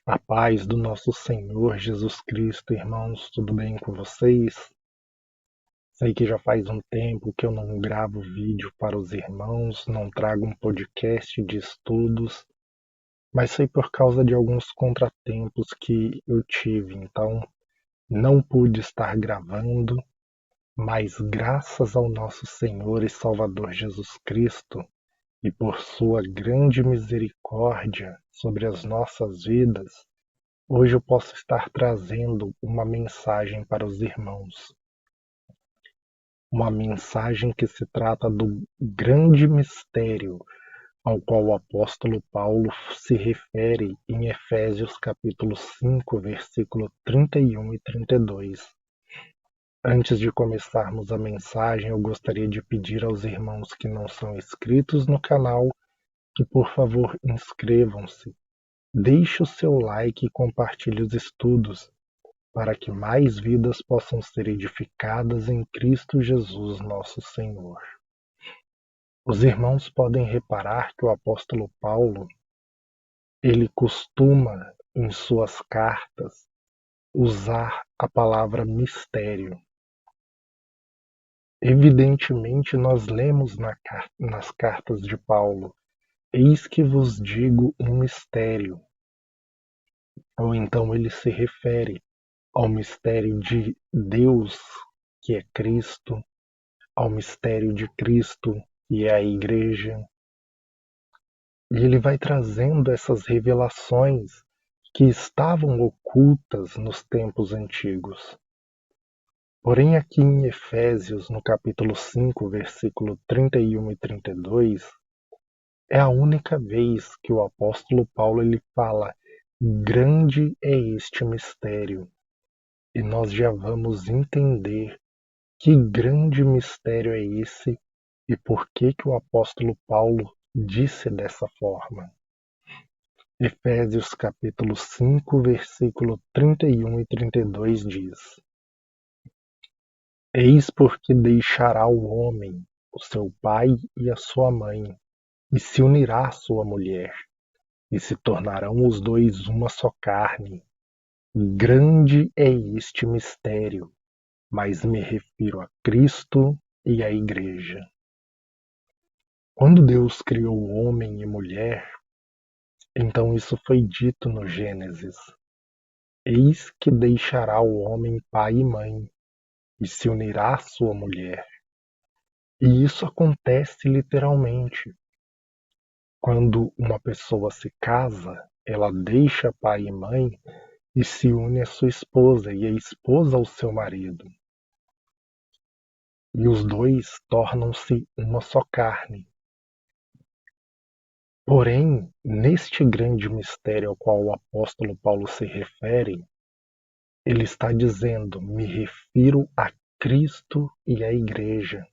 A paz do nosso Senhor Jesus Cristo, irmãos, tudo bem com vocês? Sei que já faz um tempo que eu não gravo vídeo para os irmãos, não trago um podcast de estudos, mas foi por causa de alguns contratempos que eu tive, então não pude estar gravando, mas graças ao nosso Senhor e Salvador Jesus Cristo e por sua grande misericórdia sobre as nossas vidas, hoje eu posso estar trazendo uma mensagem para os irmãos, uma mensagem que se trata do grande mistério ao qual o apóstolo Paulo se refere em Efésios capítulo 5, versículo 31 e 32. Antes de começarmos a mensagem, eu gostaria de pedir aos irmãos que não são inscritos no canal que, por favor, inscrevam-se. Deixe o seu like e compartilhe os estudos, para que mais vidas possam ser edificadas em Cristo Jesus, nosso Senhor. Os irmãos podem reparar que o apóstolo Paulo, ele costuma, em suas cartas, usar a palavra mistério. Evidentemente, nós lemos nas cartas de Paulo, eis que vos digo um mistério. Ou então ele se refere ao mistério de Deus, que é Cristo, ao mistério de Cristo, que é a Igreja. E ele vai trazendo essas revelações que estavam ocultas nos tempos antigos. Porém, aqui em Efésios, no capítulo 5, versículo 31 e 32, é a única vez que o apóstolo Paulo ele fala: grande é este mistério. E nós já vamos entender que grande mistério é esse e por que que o apóstolo Paulo disse dessa forma. Efésios capítulo 5, versículo 31 e 32 diz: Eis porque deixará o homem o seu pai e a sua mãe, e se unirá à sua mulher, e se tornarão os dois uma só carne. Grande é este mistério, mas me refiro a Cristo e à Igreja. Quando Deus criou homem e mulher, então isso foi dito no Gênesis: Eis que deixará o homem pai e mãe, e se unirá à sua mulher. E isso acontece literalmente. Quando uma pessoa se casa, ela deixa pai e mãe e se une à sua esposa, e a esposa ao seu marido. E os dois tornam-se uma só carne. Porém, neste grande mistério ao qual o apóstolo Paulo se refere, ele está dizendo: me refiro a Cristo e à Igreja.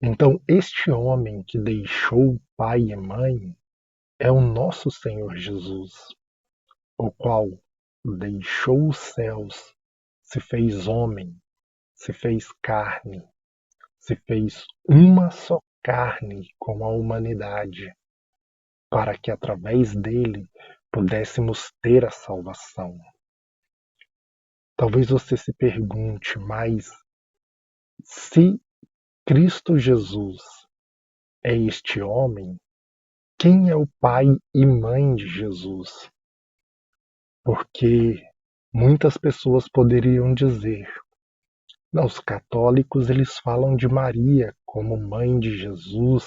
Então, este homem que deixou pai e mãe é o nosso Senhor Jesus, o qual deixou os céus, se fez homem, se fez carne, se fez uma só carne com a humanidade, para que através dele pudéssemos ter a salvação. Talvez você se pergunte, mas se Cristo Jesus é este homem, quem é o pai e mãe de Jesus? Porque muitas pessoas poderiam dizer: não, os católicos eles falam de Maria como mãe de Jesus,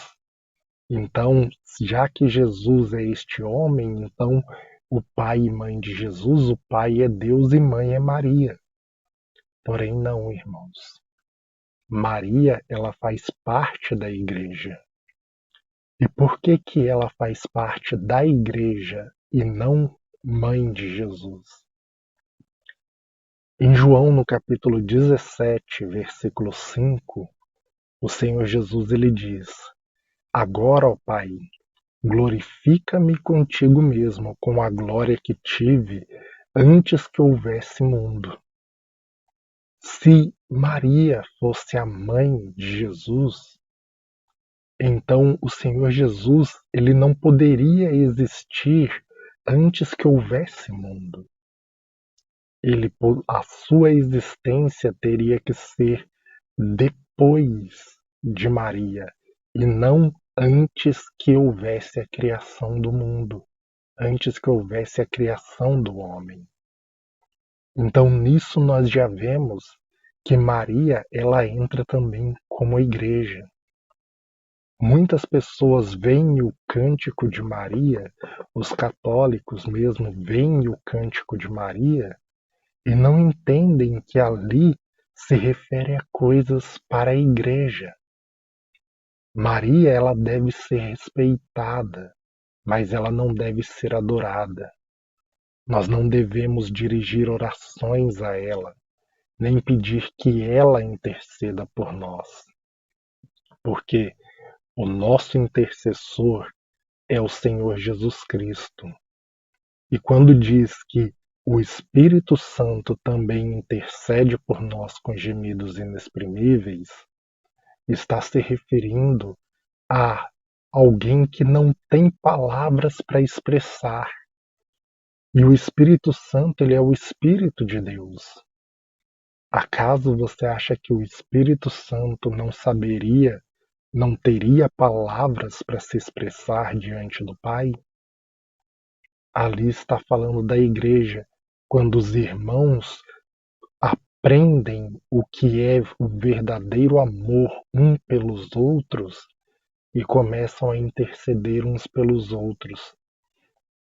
então, já que Jesus é este homem, então o pai e mãe de Jesus, o pai é Deus e mãe é Maria. Porém não, irmãos. Maria, ela faz parte da igreja. E por que que ela faz parte da igreja e não mãe de Jesus? Em João, no capítulo 17, versículo 5, o Senhor Jesus ele diz: Agora, ó Pai, glorifica-me contigo mesmo com a glória que tive antes que houvesse mundo. Se Maria fosse a mãe de Jesus, então o Senhor Jesus ele não poderia existir antes que houvesse mundo. A sua existência teria que ser depois de Maria e não antes que houvesse a criação do mundo, antes que houvesse a criação do homem. Então nisso nós já vemos que Maria ela entra também como igreja. Muitas pessoas veem o cântico de Maria, os católicos mesmo veem o cântico de Maria e não entendem que ali se refere a coisas para a igreja. Maria ela deve ser respeitada, mas ela não deve ser adorada. Nós não devemos dirigir orações a ela, nem pedir que ela interceda por nós, porque o nosso intercessor é o Senhor Jesus Cristo. E quando diz que o Espírito Santo também intercede por nós com gemidos inexprimíveis, está se referindo a alguém que não tem palavras para expressar. E o Espírito Santo, ele é o Espírito de Deus. Acaso você acha que o Espírito Santo não teria palavras para se expressar diante do Pai? Ali está falando da igreja, quando os irmãos aprendem o que é o verdadeiro amor um pelos outros e começam a interceder uns pelos outros.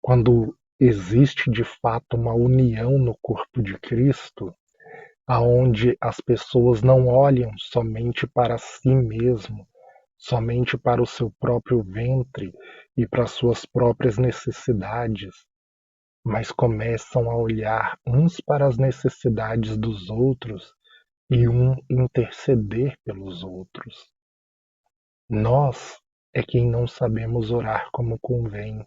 Quando existe de fato uma união no corpo de Cristo, aonde as pessoas não olham somente para si mesmo, somente para o seu próprio ventre e para suas próprias necessidades, mas começam a olhar uns para as necessidades dos outros e interceder pelos outros. Nós é quem não sabemos orar como convém.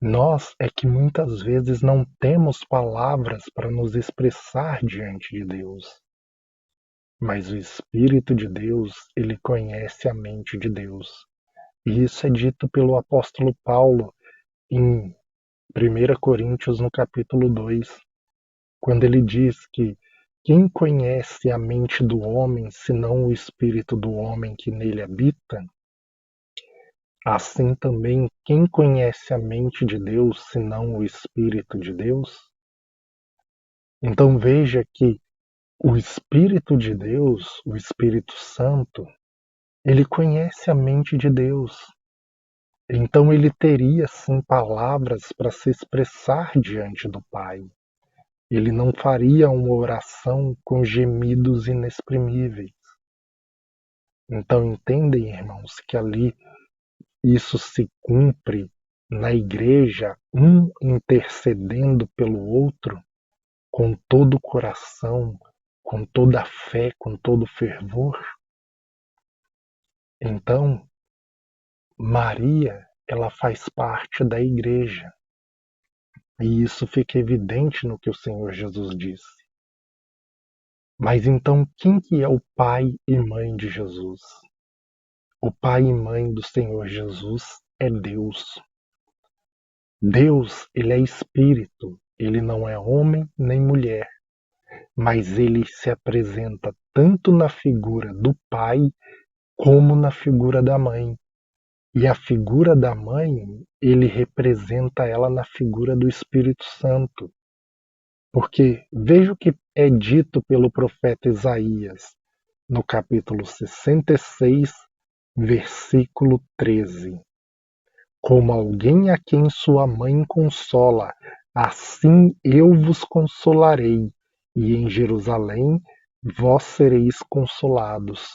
Nós é que muitas vezes não temos palavras para nos expressar diante de Deus. Mas o Espírito de Deus, ele conhece a mente de Deus. E isso é dito pelo apóstolo Paulo em 1 Coríntios, no capítulo 2, quando ele diz que quem conhece a mente do homem, senão o espírito do homem que nele habita? Assim também, quem conhece a mente de Deus, senão o Espírito de Deus? Então veja que o Espírito de Deus, o Espírito Santo, ele conhece a mente de Deus. Então ele teria sim palavras para se expressar diante do Pai. Ele não faria uma oração com gemidos inexprimíveis. Então entendem, irmãos, que ali isso se cumpre na igreja, um intercedendo pelo outro com todo o coração, com toda a fé, com todo o fervor. Então, Maria, ela faz parte da igreja. E isso fica evidente no que o Senhor Jesus disse. Mas então, quem que é o pai e mãe de Jesus? O pai e mãe do Senhor Jesus é Deus. Deus, ele é espírito, ele não é homem nem mulher, mas ele se apresenta tanto na figura do pai como na figura da mãe. E a figura da mãe, ele representa ela na figura do Espírito Santo. Porque veja o que é dito pelo profeta Isaías, no capítulo 66, versículo 13. Como alguém a quem sua mãe consola, assim eu vos consolarei, e em Jerusalém vós sereis consolados.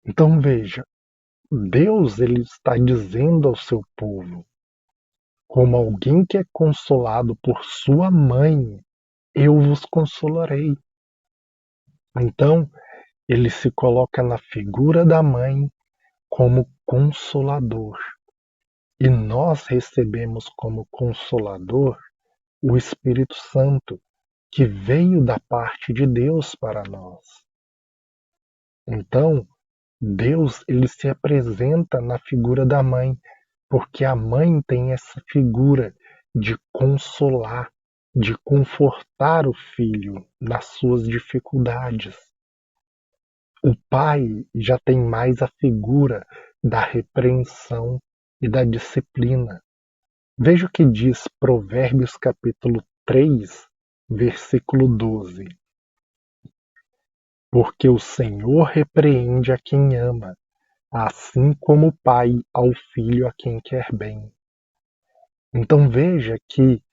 Então veja, Deus ele está dizendo ao seu povo, como alguém que é consolado por sua mãe, eu vos consolarei. Então, ele se coloca na figura da mãe como consolador. E nós recebemos como consolador o Espírito Santo, que veio da parte de Deus para nós. Então, Deus ele se apresenta na figura da mãe, Porque a mãe tem essa figura de consolar, de confortar o filho nas suas dificuldades. O pai já tem mais a figura da repreensão e da disciplina. Veja o que diz Provérbios capítulo 3, versículo 12. Porque o Senhor repreende a quem ama, assim como o pai ao filho a quem quer bem. Então veja que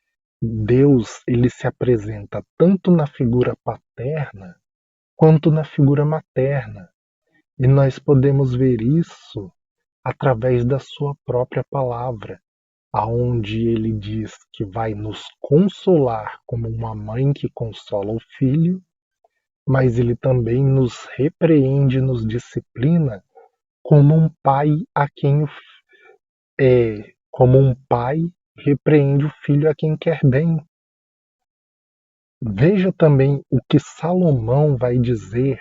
Deus ele se apresenta tanto na figura paterna quanto na figura materna. E nós podemos ver isso através da sua própria palavra, aonde ele diz que vai nos consolar como uma mãe que consola o filho, mas ele também nos repreende, nos disciplina como um pai a quem como um pai repreende o filho a quem quer bem. Veja também o que Salomão vai dizer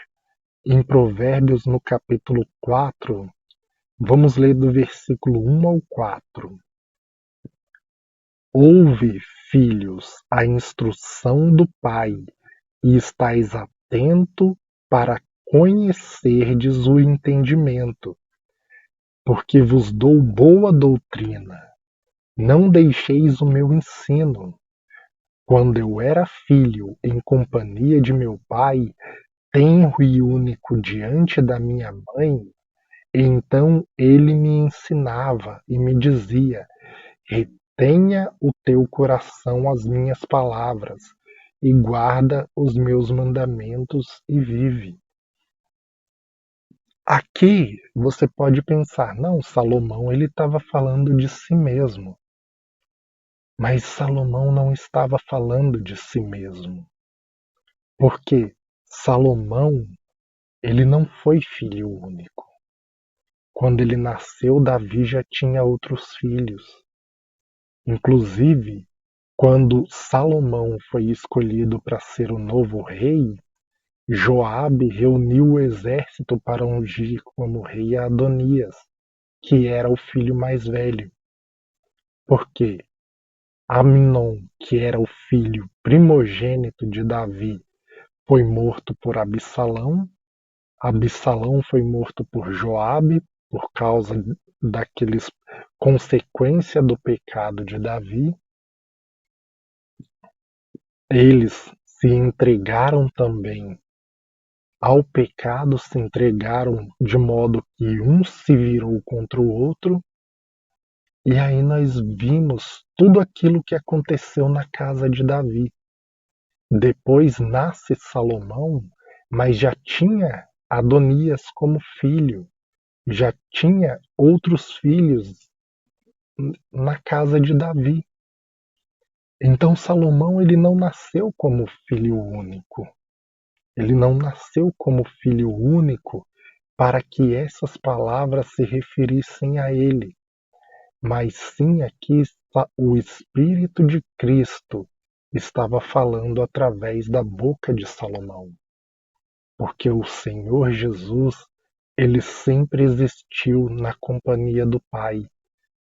em Provérbios no capítulo 4. Vamos ler do versículo 1 ao 4. Ouve, filhos, a instrução do pai, e estais atento para conhecerdes o entendimento, porque vos dou boa doutrina. Não deixeis o meu ensino. Quando eu era filho, em companhia de meu pai, tenro e único diante da minha mãe, então ele me ensinava e me dizia: retenha o teu coração as minhas palavras, e guarda os meus mandamentos e vive. Aqui você pode pensar, não, Salomão ele estava falando de si mesmo. Mas Salomão não estava falando de si mesmo, porque Salomão ele não foi filho único. Quando ele nasceu, Davi já tinha outros filhos. Inclusive, quando Salomão foi escolhido para ser o novo rei, Joabe reuniu o exército para ungir como rei Adonias, que era o filho mais velho. Porque Amnon, que era o filho primogênito de Davi, foi morto por Absalão. Absalão foi morto por Joabe por causa daqueles consequência do pecado de Davi. Eles se entregaram também ao pecado, se entregaram de modo que um se virou contra o outro. E aí nós vimos tudo aquilo que aconteceu na casa de Davi. Depois nasce Salomão, mas já tinha Adonias como filho, já tinha outros filhos na casa de Davi. Então Salomão ele não nasceu como filho único. Ele não nasceu como filho único para que essas palavras se referissem a ele, mas sim aqui o Espírito de Cristo estava falando através da boca de Salomão. Porque o Senhor Jesus, ele sempre existiu na companhia do Pai,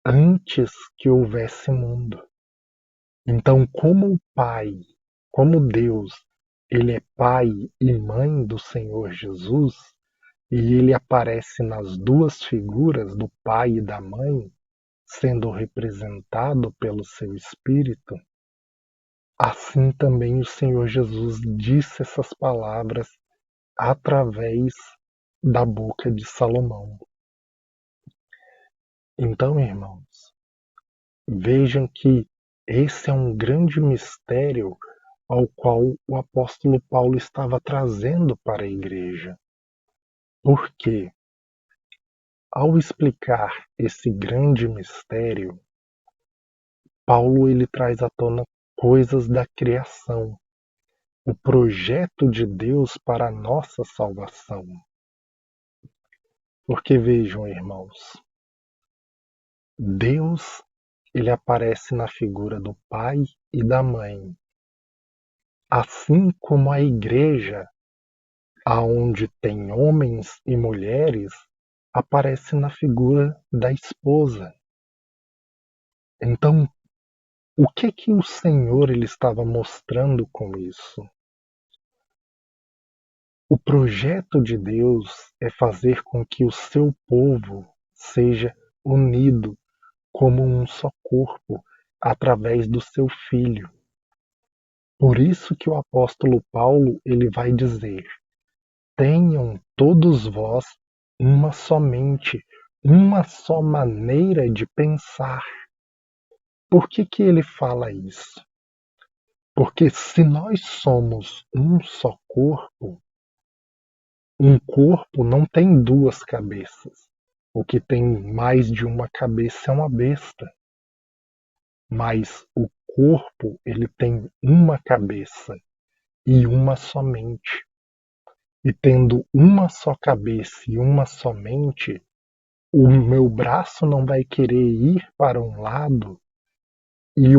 antes que houvesse mundo. Então, como o Pai, como Deus, ele é Pai e Mãe do Senhor Jesus, e ele aparece nas duas figuras do Pai e da Mãe, sendo representado pelo seu Espírito, assim também o Senhor Jesus disse essas palavras através da boca de Salomão. Então, irmãos, vejam que esse é um grande mistério ao qual o apóstolo Paulo estava trazendo para a igreja. Porque, ao explicar esse grande mistério, Paulo ele traz à tona coisas da criação, o projeto de Deus para a nossa salvação. Porque vejam, irmãos, Deus ele aparece na figura do pai e da mãe, assim como a igreja, aonde tem homens e mulheres, aparece na figura da esposa. Então, o que o Senhor ele estava mostrando com isso? O projeto de Deus é fazer com que o seu povo seja unido como um só corpo através do seu Filho. Por isso que o apóstolo Paulo ele vai dizer: tenham todos vós uma só mente, uma só maneira de pensar. Por que ele fala isso? Porque se nós somos um só corpo, um corpo não tem duas cabeças. O que tem mais de uma cabeça é uma besta. Mas o corpo, ele tem uma cabeça e uma só mente. E tendo uma só cabeça e uma só mente, o meu braço não vai querer ir para um lado e,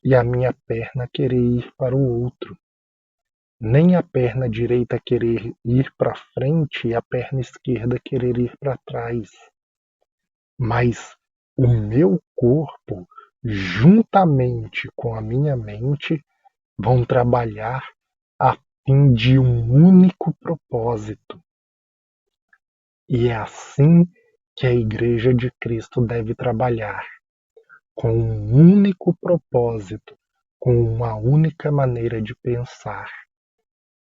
e a minha perna querer ir para o outro. Nem a perna direita querer ir para frente e a perna esquerda querer ir para trás. Mas o meu corpo, juntamente com a minha mente, vão trabalhar a fim de um único propósito. E é assim que a Igreja de Cristo deve trabalhar, com um único propósito, com uma única maneira de pensar,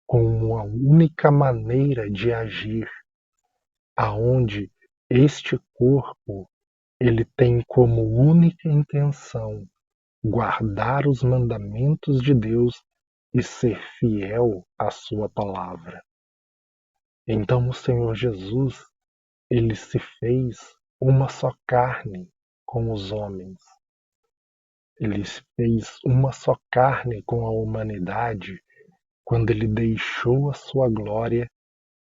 com uma única maneira de agir, aonde este corpo ele tem como única intenção guardar os mandamentos de Deus e ser fiel à sua palavra. Então o Senhor Jesus, ele se fez uma só carne com os homens. Ele se fez uma só carne com a humanidade quando ele deixou a sua glória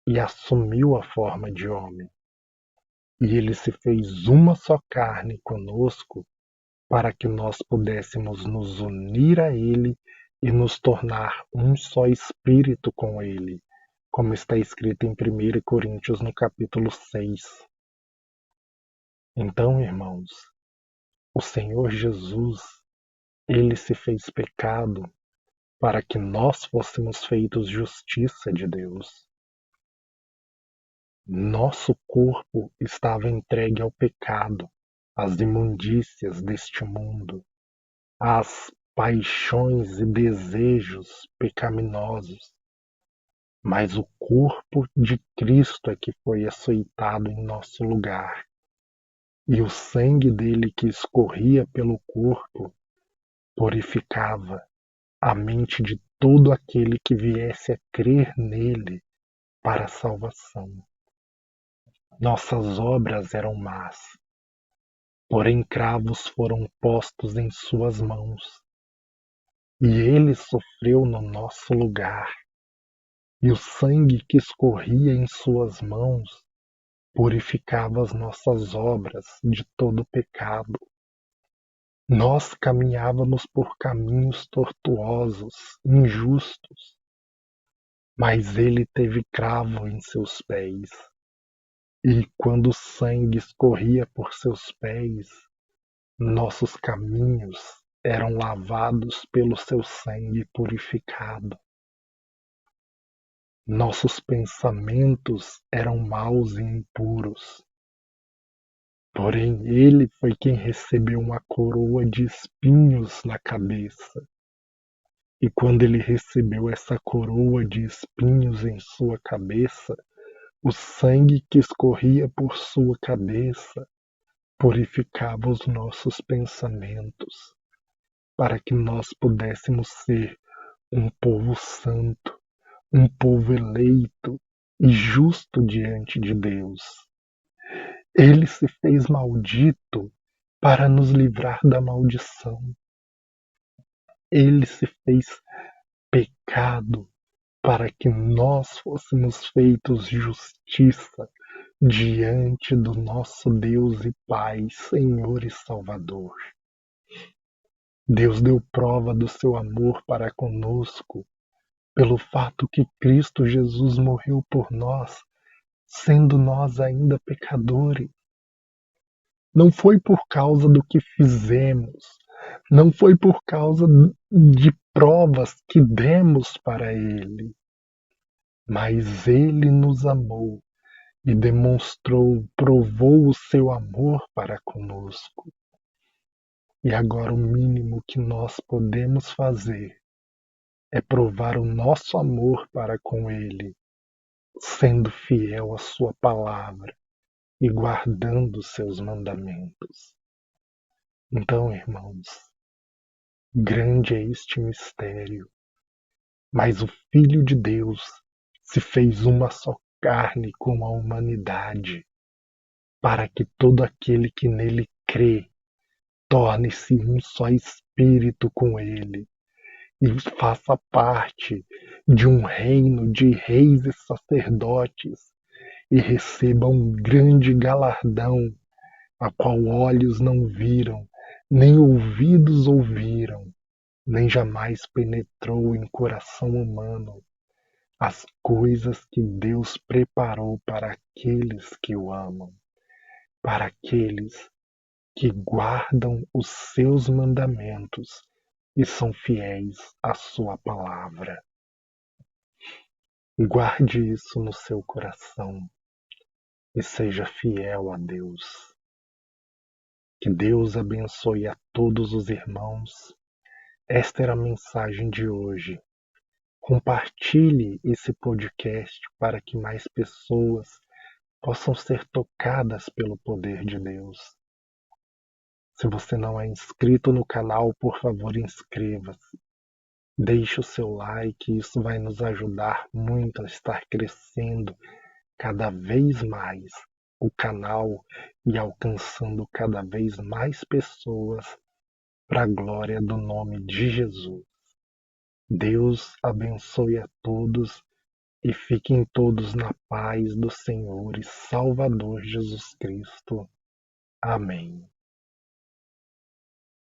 e assumiu a forma de homem. E ele se fez uma só carne conosco para que nós pudéssemos nos unir a ele e nos tornar um só espírito com ele, como está escrito em 1 Coríntios no capítulo 6. Então, irmãos, o Senhor Jesus, ele se fez pecado para que nós fôssemos feitos justiça de Deus. Nosso corpo estava entregue ao pecado, às imundícias deste mundo, às paixões e desejos pecaminosos. Mas o corpo de Cristo é que foi açoitado em nosso lugar. E o sangue dele que escorria pelo corpo purificava a mente de todo aquele que viesse a crer nele para a salvação. Nossas obras eram más, porém cravos foram postos em suas mãos, e ele sofreu no nosso lugar, e o sangue que escorria em suas mãos purificava as nossas obras de todo pecado. Nós caminhávamos por caminhos tortuosos, injustos, mas ele teve cravo em seus pés. E quando o sangue escorria por seus pés, nossos caminhos eram lavados pelo seu sangue purificado. Nossos pensamentos eram maus e impuros. Porém, ele foi quem recebeu uma coroa de espinhos na cabeça. E quando ele recebeu essa coroa de espinhos em sua cabeça, o sangue que escorria por sua cabeça purificava os nossos pensamentos, para que nós pudéssemos ser um povo santo, um povo eleito e justo diante de Deus. Ele se fez maldito para nos livrar da maldição. Ele se fez pecado para que nós fôssemos feitos justiça diante do nosso Deus e Pai, Senhor e Salvador. Deus deu prova do seu amor para conosco pelo fato que Cristo Jesus morreu por nós, sendo nós ainda pecadores. Não foi por causa do que fizemos, não foi por causa de provas que demos para Ele, mas Ele nos amou e demonstrou, provou o seu amor para conosco. E agora o mínimo que nós podemos fazer é provar o nosso amor para com Ele, sendo fiel à Sua palavra e guardando os seus mandamentos. Então, irmãos, grande é este mistério, mas o Filho de Deus se fez uma só carne com a humanidade, para que todo aquele que nele crê torne-se um só espírito com ele e faça parte de um reino de reis e sacerdotes e receba um grande galardão, a qual olhos não viram, nem ouvidos ouviram, nem jamais penetrou em coração humano as coisas que Deus preparou para aqueles que o amam, para aqueles que guardam os seus mandamentos e são fiéis à sua palavra. Guarde isso no seu coração e seja fiel a Deus. Que Deus abençoe a todos os irmãos. Esta era a mensagem de hoje. Compartilhe esse podcast para que mais pessoas possam ser tocadas pelo poder de Deus. Se você não é inscrito no canal, por favor, inscreva-se. Deixe o seu like, isso vai nos ajudar muito a estar crescendo cada vez mais o canal e alcançando cada vez mais pessoas para a glória do nome de Jesus. Deus abençoe a todos e fiquem todos na paz do Senhor e Salvador Jesus Cristo. Amém.